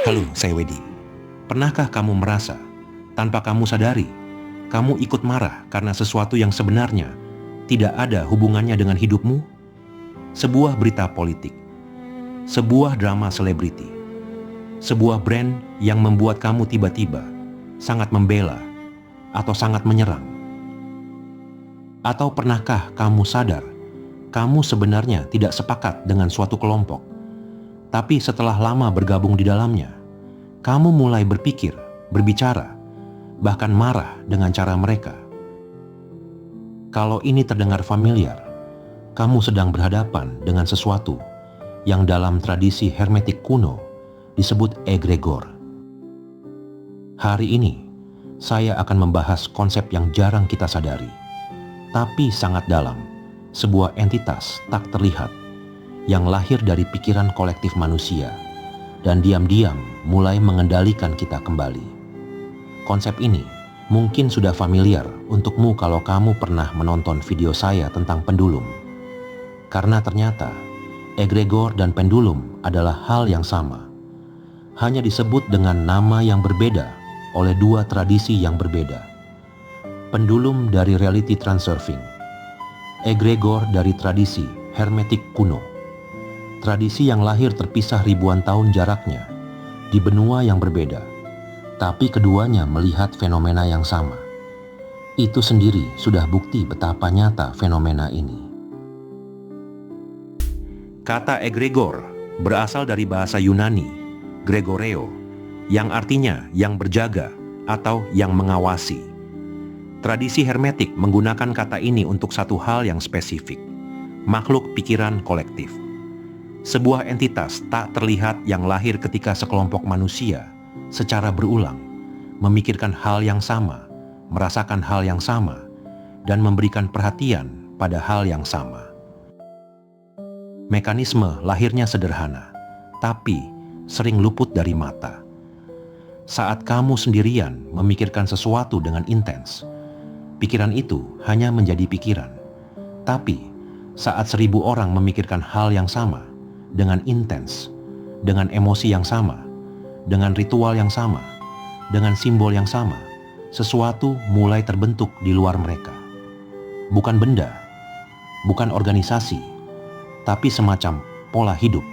Halo, saya Wedi. Pernahkah kamu merasa, tanpa kamu sadari, kamu ikut marah karena sesuatu yang sebenarnya tidak ada hubungannya dengan hidupmu? Sebuah berita politik, sebuah drama selebriti, sebuah brand yang membuat kamu tiba-tiba sangat membela atau sangat menyerang. Atau pernahkah kamu sadar, kamu sebenarnya tidak sepakat dengan suatu kelompok, tapi setelah lama bergabung di dalamnya, kamu mulai berpikir, berbicara, bahkan marah dengan cara mereka. Kalau ini terdengar familiar, kamu sedang berhadapan dengan sesuatu yang dalam tradisi hermetik kuno disebut egregor. Hari ini, saya akan membahas konsep yang jarang kita sadari, tapi sangat dalam, sebuah entitas tak terlihat yang lahir dari pikiran kolektif manusia dan diam-diam mulai mengendalikan kita kembali. Konsep ini mungkin sudah familiar untukmu kalau kamu pernah menonton video saya tentang pendulum. Karena ternyata egregor dan pendulum adalah hal yang sama, hanya disebut dengan nama yang berbeda oleh dua tradisi yang berbeda. Pendulum dari reality transurfing, egregor dari tradisi hermetik kuno. Tradisi yang lahir terpisah ribuan tahun jaraknya di benua yang berbeda, tapi keduanya melihat fenomena yang sama. Itu sendiri sudah bukti betapa nyata fenomena ini. Kata egregor berasal dari bahasa Yunani, gregoreo, yang artinya yang berjaga atau yang mengawasi. Tradisi hermetik menggunakan kata ini untuk satu hal yang spesifik, makhluk pikiran kolektif. Sebuah entitas tak terlihat yang lahir ketika sekelompok manusia secara berulang memikirkan hal yang sama, merasakan hal yang sama, dan memberikan perhatian pada hal yang sama. Mekanisme lahirnya sederhana, tapi sering luput dari mata. Saat kamu sendirian memikirkan sesuatu dengan intens, pikiran itu hanya menjadi pikiran. Tapi saat 1000 orang memikirkan hal yang sama, dengan intens, dengan emosi yang sama, dengan ritual yang sama, dengan simbol yang sama, sesuatu mulai terbentuk di luar mereka. Bukan benda, bukan organisasi, tapi semacam pola hidup.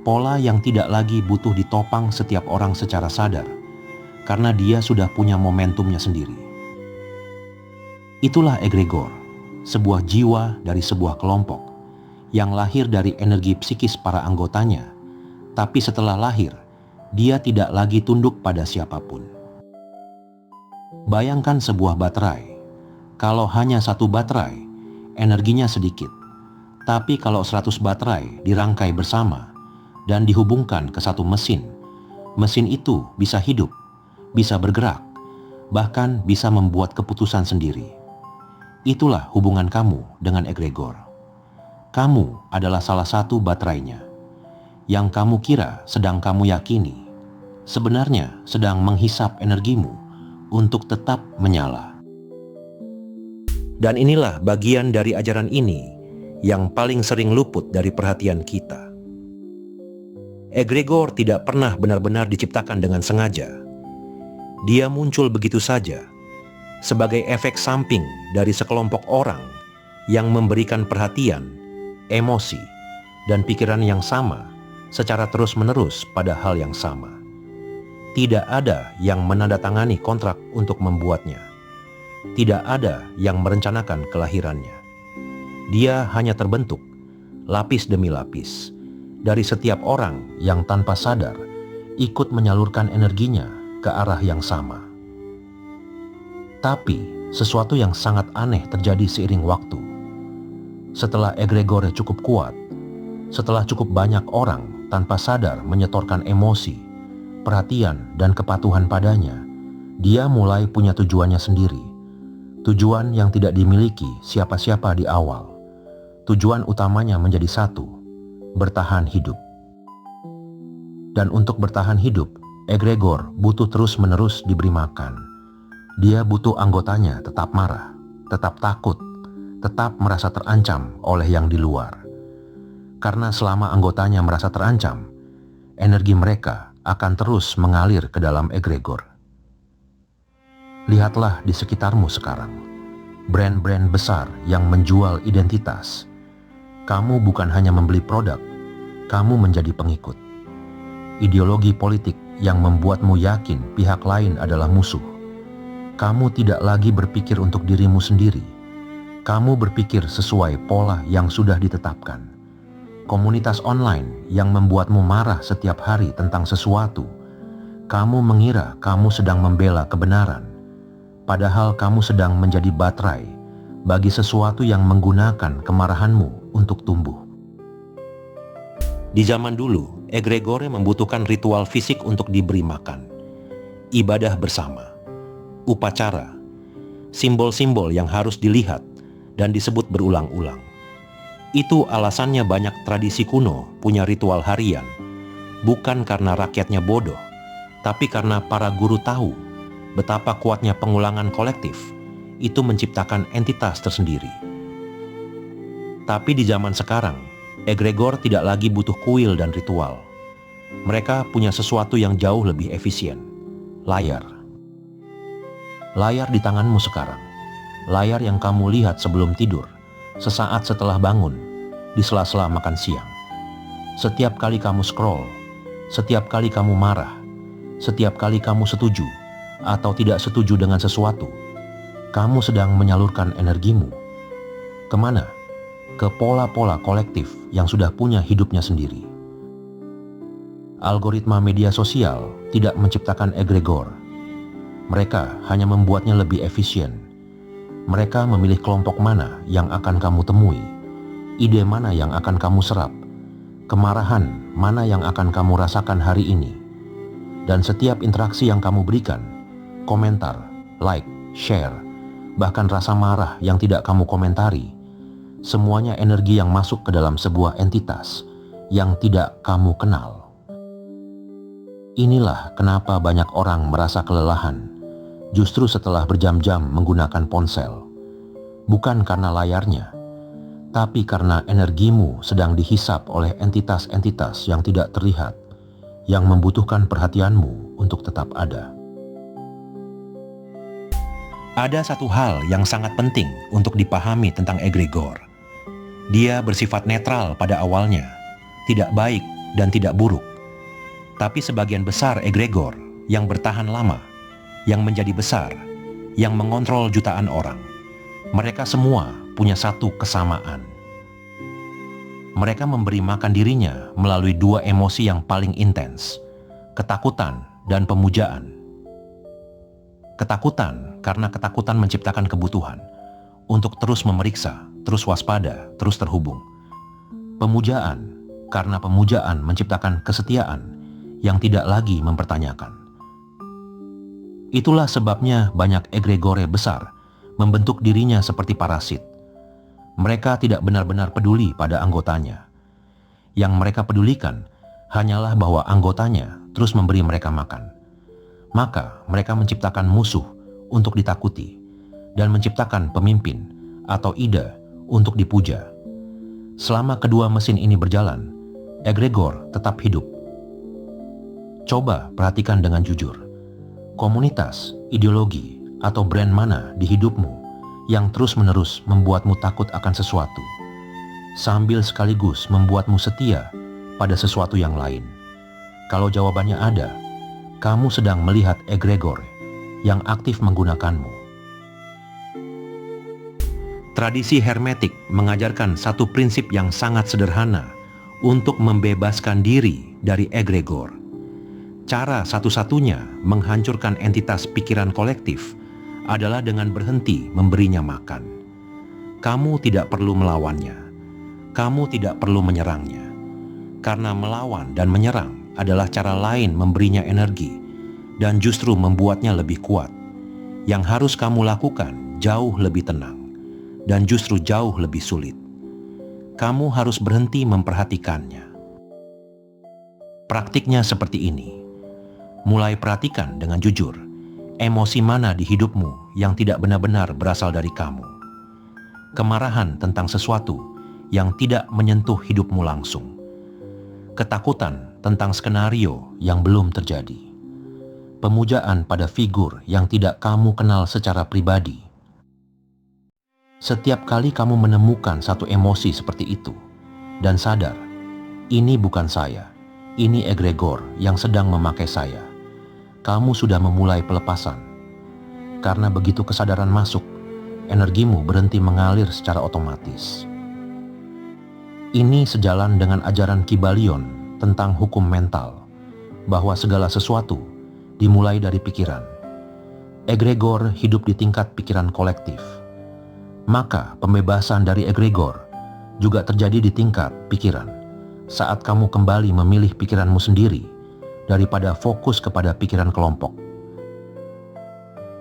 Pola yang tidak lagi butuh ditopang setiap orang secara sadar, karena dia sudah punya momentumnya sendiri. Itulah egregor, sebuah jiwa dari sebuah kelompok yang lahir dari energi psikis para anggotanya, tapi setelah lahir, dia tidak lagi tunduk pada siapapun. Bayangkan sebuah baterai. Kalau hanya satu baterai, energinya sedikit. Tapi kalau 100 baterai dirangkai bersama dan dihubungkan ke satu mesin, mesin itu bisa hidup, bisa bergerak, bahkan bisa membuat keputusan sendiri. Itulah hubungan kamu dengan egregor. Kamu adalah salah satu baterainya. Yang kamu kira sedang kamu yakini, sebenarnya sedang menghisap energimu untuk tetap menyala. Dan inilah bagian dari ajaran ini yang paling sering luput dari perhatian kita. Egregor tidak pernah benar-benar diciptakan dengan sengaja. Dia muncul begitu saja, sebagai efek samping dari sekelompok orang yang memberikan perhatian, emosi, dan pikiran yang sama secara terus-menerus pada hal yang sama. Tidak ada yang menandatangani kontrak untuk membuatnya. Tidak ada yang merencanakan kelahirannya. Dia hanya terbentuk, lapis demi lapis, dari setiap orang yang tanpa sadar ikut menyalurkan energinya ke arah yang sama. Tapi, sesuatu yang sangat aneh terjadi seiring waktu. Setelah egregornya cukup kuat, setelah cukup banyak orang tanpa sadar menyetorkan emosi, perhatian, dan kepatuhan padanya, dia mulai punya tujuannya sendiri. Tujuan yang tidak dimiliki siapa-siapa di awal. Tujuan utamanya menjadi satu, bertahan hidup. Dan untuk bertahan hidup, egregor butuh terus-menerus diberi makan. Dia butuh anggotanya tetap marah, tetap takut, tetap merasa terancam oleh yang di luar. Karena selama anggotanya merasa terancam, energi mereka akan terus mengalir ke dalam egregor. Lihatlah di sekitarmu sekarang, brand-brand besar yang menjual identitas. Kamu bukan hanya membeli produk, kamu menjadi pengikut. Ideologi politik yang membuatmu yakin pihak lain adalah musuh. Kamu tidak lagi berpikir untuk dirimu sendiri. Kamu berpikir sesuai pola yang sudah ditetapkan. Komunitas online yang membuatmu marah setiap hari tentang sesuatu. Kamu mengira kamu sedang membela kebenaran, padahal kamu sedang menjadi baterai bagi sesuatu yang menggunakan kemarahanmu untuk tumbuh. Di zaman dulu, egregore membutuhkan ritual fisik untuk diberi makan, ibadah bersama, upacara, simbol-simbol yang harus dilihat dan disebut berulang-ulang. Itu alasannya banyak tradisi kuno punya ritual harian, bukan karena rakyatnya bodoh, tapi karena para guru tahu betapa kuatnya pengulangan kolektif itu menciptakan entitas tersendiri. Tapi di zaman sekarang, egregor tidak lagi butuh kuil dan ritual. Mereka punya sesuatu yang jauh lebih efisien, layar. Layar di tanganmu sekarang. Layar yang kamu lihat sebelum tidur, sesaat setelah bangun, di sela-sela makan siang. Setiap kali kamu scroll, setiap kali kamu marah, setiap kali kamu setuju atau tidak setuju dengan sesuatu, kamu sedang menyalurkan energimu. Kemana? Ke pola-pola kolektif yang sudah punya hidupnya sendiri. Algoritma media sosial tidak menciptakan egregor. Mereka hanya membuatnya lebih efisien. Mereka memilih kelompok mana yang akan kamu temui, ide mana yang akan kamu serap, kemarahan mana yang akan kamu rasakan hari ini. Dan setiap interaksi yang kamu berikan, komentar, like, share, bahkan rasa marah yang tidak kamu komentari, semuanya energi yang masuk ke dalam sebuah entitas yang tidak kamu kenal. Inilah kenapa banyak orang merasa kelelahan justru setelah berjam-jam menggunakan ponsel. Bukan karena layarnya, tapi karena energimu sedang dihisap oleh entitas-entitas yang tidak terlihat, yang membutuhkan perhatianmu untuk tetap ada. Ada satu hal yang sangat penting untuk dipahami tentang egregor. Dia bersifat netral pada awalnya, tidak baik dan tidak buruk. Tapi sebagian besar egregor yang bertahan lama, yang menjadi besar, yang mengontrol jutaan orang, mereka semua punya satu kesamaan. Mereka memberi makan dirinya melalui dua emosi yang paling intens, ketakutan dan pemujaan. Ketakutan karena ketakutan menciptakan kebutuhan untuk terus memeriksa, terus waspada, terus terhubung. Pemujaan karena pemujaan menciptakan kesetiaan yang tidak lagi mempertanyakan. Itulah sebabnya banyak egregore besar membentuk dirinya seperti parasit. Mereka tidak benar-benar peduli pada anggotanya. Yang mereka pedulikan hanyalah bahwa anggotanya terus memberi mereka makan. Maka mereka menciptakan musuh untuk ditakuti dan menciptakan pemimpin atau ide untuk dipuja. Selama kedua mesin ini berjalan, egregor tetap hidup. Coba perhatikan dengan jujur. Komunitas, ideologi, atau brand mana di hidupmu yang terus-menerus membuatmu takut akan sesuatu, sambil sekaligus membuatmu setia pada sesuatu yang lain? Kalau jawabannya ada, kamu sedang melihat egregor yang aktif menggunakanmu. Tradisi hermetik mengajarkan satu prinsip yang sangat sederhana untuk membebaskan diri dari egregor. Cara satu-satunya menghancurkan entitas pikiran kolektif adalah dengan berhenti memberinya makan. Kamu tidak perlu melawannya. Kamu tidak perlu menyerangnya. Karena melawan dan menyerang adalah cara lain memberinya energi dan justru membuatnya lebih kuat. Yang harus kamu lakukan jauh lebih tenang dan justru jauh lebih sulit. Kamu harus berhenti memperhatikannya. Praktiknya seperti ini. Mulai perhatikan dengan jujur, emosi mana di hidupmu yang tidak benar-benar berasal dari kamu. Kemarahan tentang sesuatu yang tidak menyentuh hidupmu langsung. Ketakutan tentang skenario yang belum terjadi. Pemujaan pada figur yang tidak kamu kenal secara pribadi. Setiap kali kamu menemukan satu emosi seperti itu dan sadar, ini bukan saya, ini egregor yang sedang memakai saya, kamu sudah memulai pelepasan. Karena begitu kesadaran masuk, energimu berhenti mengalir secara otomatis. Ini sejalan dengan ajaran Kybalion tentang hukum mental, bahwa segala sesuatu dimulai dari pikiran. Egregor hidup di tingkat pikiran kolektif. Maka pembebasan dari egregor juga terjadi di tingkat pikiran saat kamu kembali memilih pikiranmu sendiri daripada fokus kepada pikiran kelompok.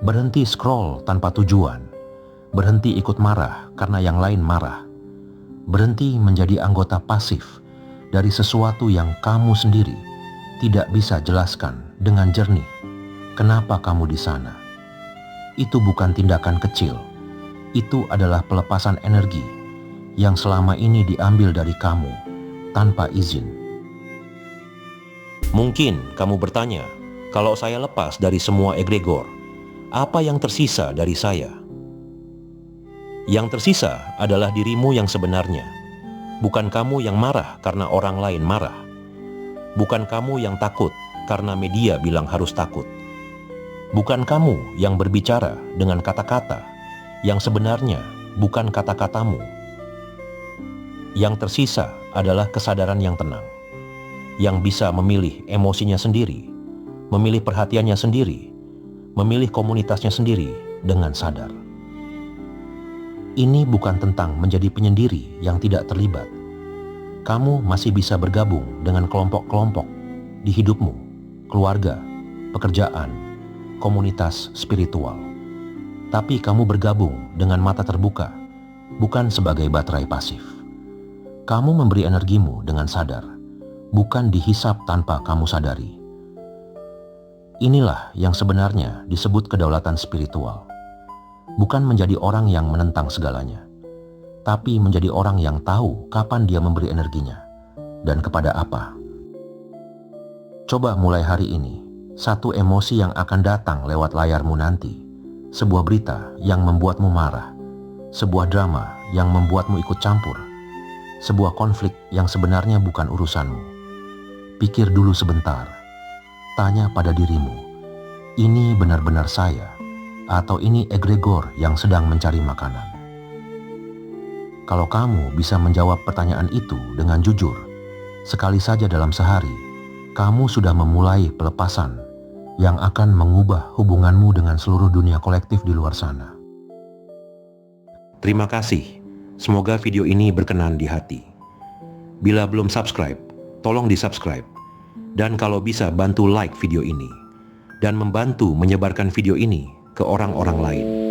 Berhenti scroll tanpa tujuan, berhenti ikut marah karena yang lain marah, berhenti menjadi anggota pasif dari sesuatu yang kamu sendiri tidak bisa jelaskan dengan jernih kenapa kamu di sana. Itu bukan tindakan kecil, itu adalah pelepasan energi yang selama ini diambil dari kamu tanpa izin. Mungkin kamu bertanya, kalau saya lepas dari semua egregor, apa yang tersisa dari saya? Yang tersisa adalah dirimu yang sebenarnya. Bukan kamu yang marah karena orang lain marah. Bukan kamu yang takut karena media bilang harus takut. Bukan kamu yang berbicara dengan kata-kata yang sebenarnya bukan kata-katamu. Yang tersisa adalah kesadaran yang tenang, yang bisa memilih emosinya sendiri, memilih perhatiannya sendiri, memilih komunitasnya sendiri dengan sadar. Ini bukan tentang menjadi penyendiri yang tidak terlibat. Kamu masih bisa bergabung dengan kelompok-kelompok di hidupmu, keluarga, pekerjaan, komunitas spiritual. Tapi kamu bergabung dengan mata terbuka, bukan sebagai baterai pasif. Kamu memberi energimu dengan sadar, bukan dihisap tanpa kamu sadari. Inilah yang sebenarnya disebut kedaulatan spiritual. Bukan menjadi orang yang menentang segalanya, tapi menjadi orang yang tahu kapan dia memberi energinya dan kepada apa. Coba mulai hari ini, satu emosi yang akan datang lewat layarmu nanti, sebuah berita yang membuatmu marah, sebuah drama yang membuatmu ikut campur, sebuah konflik yang sebenarnya bukan urusanmu. Pikir dulu sebentar, tanya pada dirimu, ini benar-benar saya? Atau ini egregor yang sedang mencari makanan? Kalau kamu bisa menjawab pertanyaan itu dengan jujur, sekali saja dalam sehari, kamu sudah memulai pelepasan yang akan mengubah hubunganmu dengan seluruh dunia kolektif di luar sana. Terima kasih. Semoga video ini berkenan di hati. Bila belum subscribe, tolong di-subscribe. Dan kalau bisa bantu like video ini dan membantu menyebarkan video ini ke orang-orang lain.